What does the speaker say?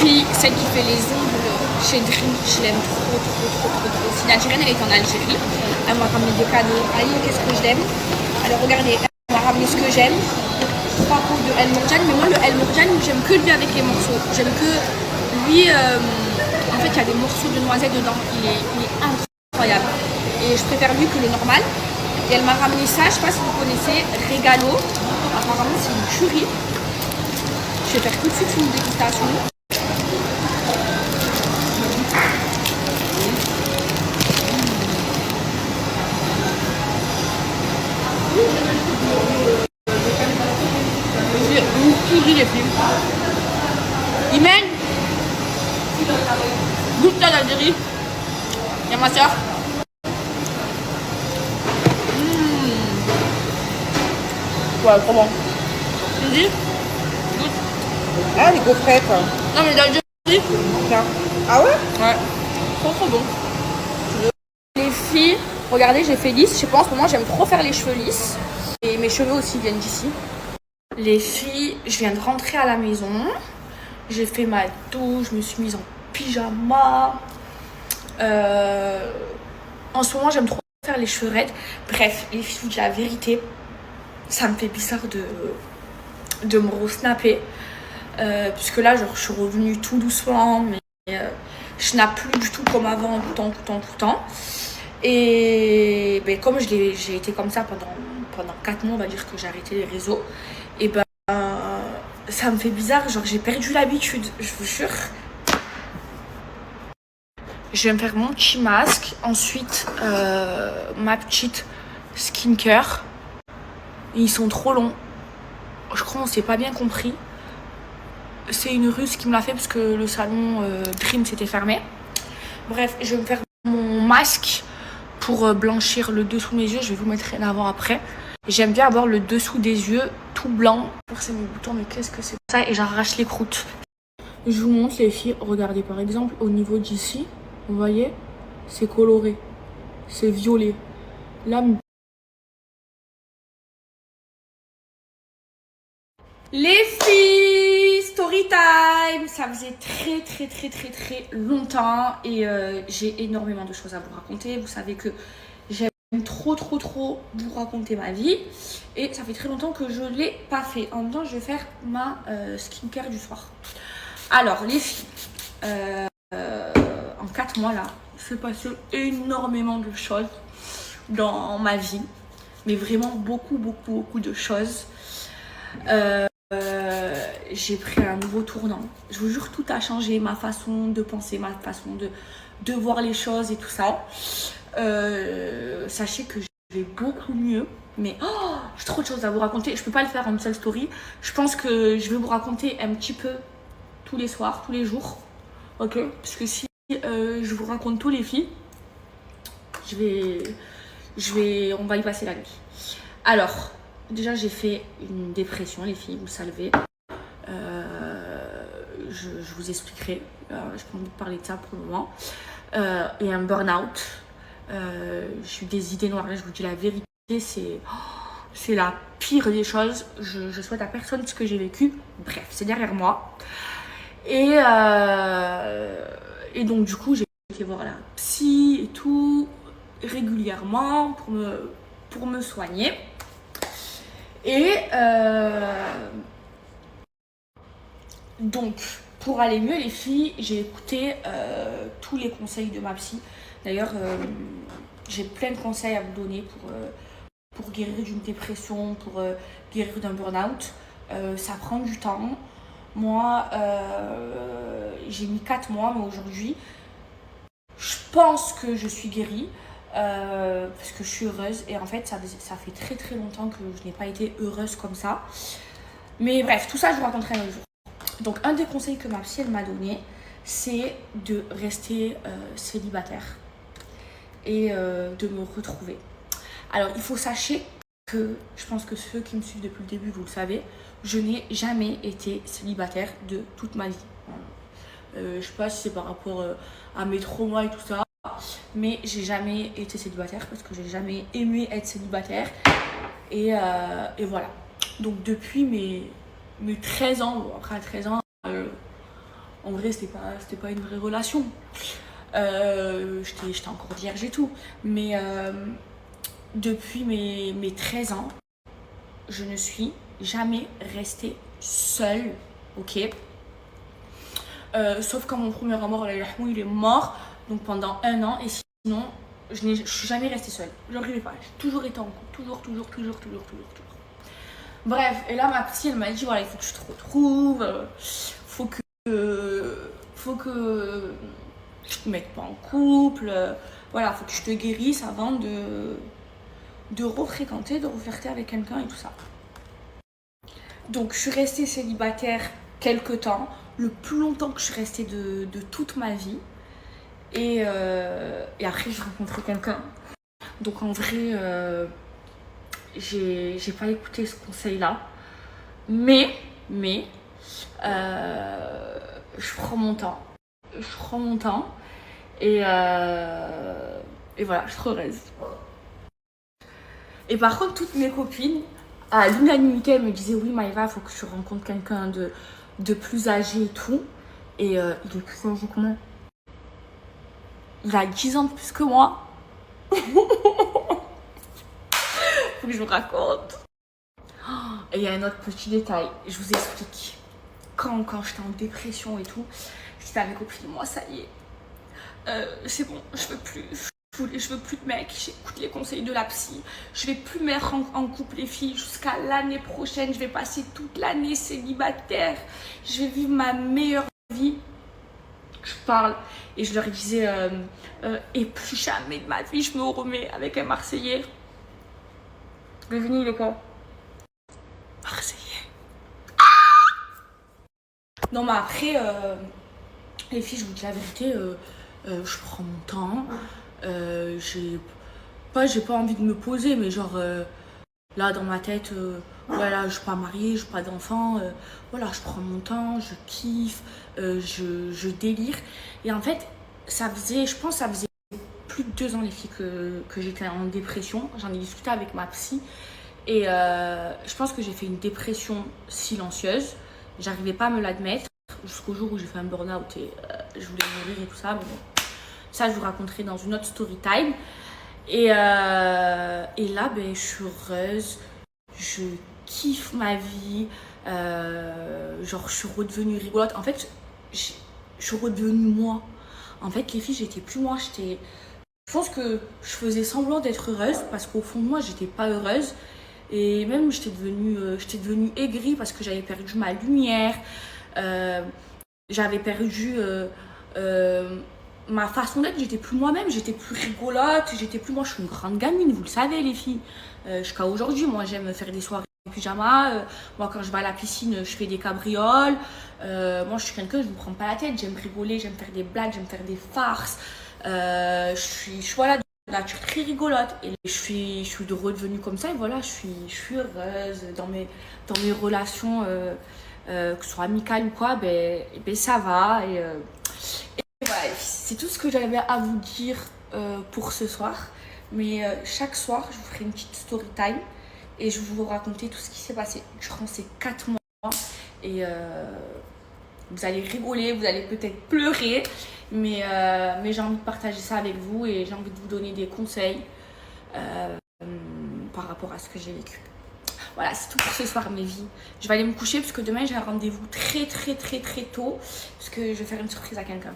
fille, celle qui fait les ongles chez Dream, je l'aime trop. C'est une Algérienne, elle est en Algérie. Elle m'a ramené des cadeaux. Allez, qu'est-ce que je l'aime. Alors regardez, elle m'a ramené ce que j'aime. 3 pots de El Mourjan, mais moi le El Mourjan, j'aime que lui avec les morceaux. J'aime que lui, en fait il y a des morceaux de noisettes dedans. Il est incroyable. Et je préfère lui que le normal. Et elle m'a ramené ça, je sais pas si vous connaissez, Regalo. Apparemment c'est une curry. Je vais faire tout de suite une dégustation. Une curry les filles. Imen, goûte à l'Algérie. Il y a ma soeur. Ouais, trop bon. Tu dis? Goûte. Ah, les gaufrettes. Non mais d'Algérie. Ah ouais? Ouais. Trop bon. Les filles, regardez, j'ai fait lisse. Je sais pas, en ce moment, j'aime trop faire les cheveux lisses. Et mes cheveux aussi viennent d'ici. Les filles, je viens de rentrer à la maison. J'ai fait ma douche, je me suis mise en pyjama. En ce moment, j'aime trop faire les cheveux raides. Bref, les filles, je vous dis la vérité. Ça me fait bizarre de me re-snapper. Puisque là, genre, je suis revenue tout doucement. Mais je snap plus du tout comme avant, tout le temps. Et ben, comme j'ai été comme ça pendant 4 mois, on va dire que j'ai arrêté les réseaux. Et ben, ça me fait bizarre. Genre, j'ai perdu l'habitude, je vous jure. Je vais me faire mon petit masque. Ensuite, ma petite skincare. Ils sont trop longs. Je crois qu'on s'est pas bien compris. C'est une Russe qui me l'a fait parce que le salon Dream s'était fermé. Bref, je vais me faire mon masque pour blanchir le dessous de mes yeux. Je vais vous mettre en avant après. J'aime bien avoir le dessous des yeux tout blanc. C'est mes boutons, mais qu'est-ce que c'est ça? Et j'arrache les croûtes. Je vous montre les filles. Regardez par exemple au niveau d'ici. Vous voyez? C'est coloré. C'est violet. Là, les filles, story time. Ça faisait très longtemps et j'ai énormément de choses à vous raconter. Vous savez que j'aime trop vous raconter ma vie et ça fait très longtemps que je ne l'ai pas fait. En même temps, je vais faire ma skincare du soir. Alors les filles, en 4 mois là, il s'est passé énormément de choses dans ma vie, mais vraiment beaucoup de choses. J'ai pris un nouveau tournant. Je vous jure, tout a changé, ma façon de penser, ma façon de voir les choses et tout ça. Sachez que je vais beaucoup mieux, mais j'ai trop de choses à vous raconter. Je peux pas le faire en une seule story. Je pense que je vais vous raconter un petit peu tous les soirs, tous les jours, ok? Parce que si je vous raconte tous les filles, on va y passer la nuit. Alors, déjà j'ai fait une dépression, les filles, vous le savez. Je vous expliquerai. Je n'ai pas envie de parler de ça pour le moment. Et un burn-out. J'ai eu des idées noires. Là, je vous dis la vérité, c'est la pire des choses. Je souhaite à personne ce que j'ai vécu. Bref, c'est derrière moi. Et donc, du coup, j'ai été voir la psy et tout régulièrement pour me soigner. Et donc, pour aller mieux, les filles, j'ai écouté tous les conseils de ma psy. D'ailleurs, j'ai plein de conseils à vous donner pour guérir d'une dépression, pour guérir d'un burn-out. Ça prend du temps. Moi, j'ai mis 4 mois, mais aujourd'hui, je pense que je suis guérie. Parce que je suis heureuse et en fait ça fait très longtemps que je n'ai pas été heureuse comme ça, mais bref, tout ça je vous raconterai un jour. Donc un des conseils que ma psy elle m'a donné, c'est de rester célibataire et de me retrouver. Alors il faut sachez que, je pense que ceux qui me suivent depuis le début vous le savez, je n'ai jamais été célibataire de toute ma vie. Je sais pas si c'est par rapport à mes traumas et tout ça, mais j'ai jamais été célibataire parce que j'ai jamais aimé être célibataire et voilà. Donc depuis mes 13 ans, bon, après à 13 ans En vrai, c'était pas une vraie relation. J'étais encore vierge et tout. Mais depuis mes 13 ans, je ne suis jamais restée seule, ok. Sauf quand mon premier amour, il est mort, donc pendant 1 an, et sinon, je suis jamais restée seule. J'arrivais pas, j'ai toujours été en couple, toujours. Bref, et là, ma psy, elle m'a dit, voilà, il faut que tu te retrouves, faut que tu te mettes pas en couple, voilà, faut que tu te guérisses avant de refréquenter, de reflirter avec quelqu'un et tout ça. Donc, je suis restée célibataire quelques temps, le plus longtemps que je suis restée de toute ma vie. Et après, j'ai rencontré quelqu'un. Donc, en vrai, j'ai pas écouté ce conseil-là. Mais je prends mon temps. Et voilà, je suis heureuse. Et par contre, toutes mes copines, à l'unanimité, elles me disaient oui, Maïva, il faut que tu rencontres quelqu'un de plus âgé et tout. Et il est plus âgé que moi. Il a 10 ans de plus que moi. Faut que je vous raconte. Et il y a un autre petit détail, je vous explique. Quand j'étais en dépression et tout, je disais à mes copines, moi ça y est, c'est bon, je veux plus de mec, j'écoute les conseils de la psy, je vais plus mettre en couple les filles jusqu'à l'année prochaine, je vais passer toute l'année célibataire, je vais vivre ma meilleure vie. Je parle et je leur disais, et plus jamais de ma vie je me remets avec un Marseillais. Le venu, il est quoi? Marseillais. Non, mais après, les filles, je vous dis la vérité, je prends mon temps. J'ai pas envie de me poser, mais genre, là, dans ma tête, voilà, je suis pas mariée, je suis pas d'enfant. Voilà, je prends mon temps, je kiffe, je délire. Et en fait, je pense que ça faisait plus de 2 ans, les filles, que j'étais en dépression. J'en ai discuté avec ma psy. Et je pense que j'ai fait une dépression silencieuse. J'arrivais pas à me l'admettre jusqu'au jour où j'ai fait un burn-out et je voulais mourir et tout ça. Mais bon, ça, je vous raconterai dans une autre story time. Et là, ben, je suis heureuse. Je kiffe ma vie. Genre, je suis redevenue rigolote. En fait, je suis redevenue moi. En fait, les filles, j'étais plus moi. Je pense que je faisais semblant d'être heureuse parce qu'au fond de moi, j'étais pas heureuse. Et même, j'étais devenue aigrie parce que j'avais perdu ma lumière. J'avais perdu ma façon d'être. J'étais plus moi-même, j'étais plus rigolote. J'étais plus moi. Je suis une grande gamine, vous le savez, les filles. Jusqu'à aujourd'hui, moi, j'aime faire des soirées en pyjama. Moi, quand je vais à la piscine, je fais des cabrioles. Moi, je suis quelqu'un, je ne me prends pas la tête. J'aime rigoler, j'aime faire des blagues, j'aime faire des farces. Je suis voilà, de nature très rigolote. Et je suis redevenue comme ça. Et voilà, je suis heureuse dans mes relations, que ce soit amicales ou quoi. Ben ça va. Et voilà, c'est tout ce que j'avais à vous dire pour ce soir. Mais chaque soir, je vous ferai une petite story time. Et je vais vous raconter tout ce qui s'est passé durant ces 4 mois. Et vous allez rigoler, vous allez peut-être pleurer. Mais j'ai envie de partager ça avec vous et j'ai envie de vous donner des conseils par rapport à ce que j'ai vécu. Voilà, c'est tout pour ce soir, mes vies. Je vais aller me coucher parce que demain, j'ai un rendez-vous très tôt. Parce que je vais faire une surprise à quelqu'un.